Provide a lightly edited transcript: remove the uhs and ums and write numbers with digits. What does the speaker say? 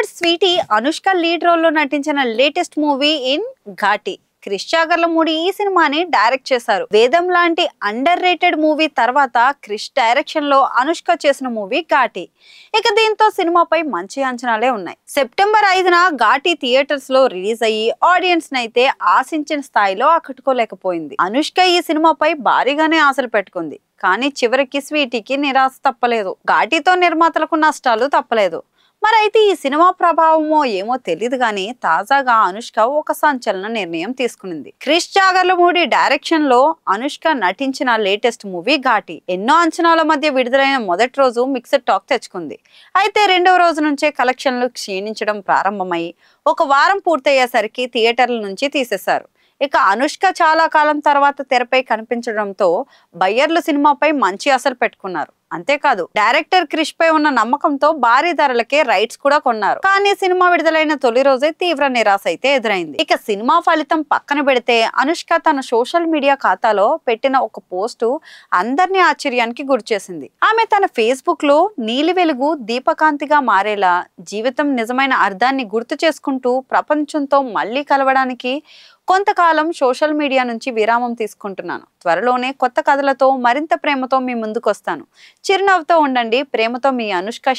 Bollywood sweety Anushka lead role లో నటించిన latest movie in Ghaati. Krish Jagarlamudi ఈ సినిమాని డైరెక్ట్ చేశారు. వేదం లాంటి అండర్ రేటెడ్ మూవీ తర్వాత క్రిష్ డైరెక్షన్ లో అనుష్క చేసిన మూవీ ఘాటి. ఇక దీంతో సినిమాపై మంచి అంచనాలే ఉన్నాయి. సెప్టెంబర్ 5న ఘాటి థియేటర్స్ లో రిలీజ్ అయ్యి ఆడియన్స్ నైతే ఆశించిన స్థాయిలో ఆకట్టుకోలేకపోయింది. అనుష్క ఈ సినిమాపై భారీగానే ఆశలు పెట్టుకుంది. కానీ చివరికి స్వీటీకి నిరాశ తప్పలేదు. ఘాటితో నిర్మాతలకు నష్టాలు తప్పలేదు. మరైతే ఈ సినిమా ప్రభావమో ఏమో తెలియదు కానీ తాజాగా అనుష్క ఒక సంచలన నిర్ణయం తీసుకునింది. క్రిష్ చాగర్లమూడి డైరెక్షన్ లో అనుష్క నటించిన లేటెస్ట్ మూవీ ఘాటి ఎన్నో అంచనాల మధ్య విడుదలైన మొదటి రోజు మిక్స్డ్ టాక్ తెచ్చుకుంది. అయితే రెండవ రోజు నుంచే కలెక్షన్లు క్షీణించడం ప్రారంభమై ఒక వారం పూర్తయ్యేసరికి థియేటర్ల నుంచి తీసేశారు. ఇక అనుష్క చాలా కాలం తర్వాత తెరపై కనిపించడంతో బయ్యర్లు సినిమాపై మంచి ఆశలు పెట్టుకున్నారు. అంతేకాదు డైరెక్టర్ క్రిష్ పై ఉన్న నమ్మకంతో భారీ ధరలకే రైట్స్ కూడా కొన్నారు. కానీ సినిమా విడుదలైన తొలి రోజే తీవ్ర నిరాశ అయితే ఎదురైంది. ఇక సినిమా ఫలితం పక్కన పెడితే అనుష్క తన సోషల్ మీడియా ఖాతాలో పెట్టిన ఒక పోస్టు అందరినీ ఆశ్చర్యానికి గురిచేసింది. ఆమె తన ఫేస్బుక్ లో నీలి వెలుగు దీపకాంతిగా మారేలా జీవితం నిజమైన అర్థాన్ని గుర్తు చేసుకుంటూ ప్రపంచంతో మళ్ళీ కలవడానికి కొంతకాలం సోషల్ మీడియా నుంచి విరామం తీసుకుంటున్నాను. త్వరలోనే కొత్త కథలతో మరింత ప్రేమతో మీ ముందుకు వస్తాను. చిరునవ్వుతో ఉండండి. ప్రేమతో మీ అనుష్క.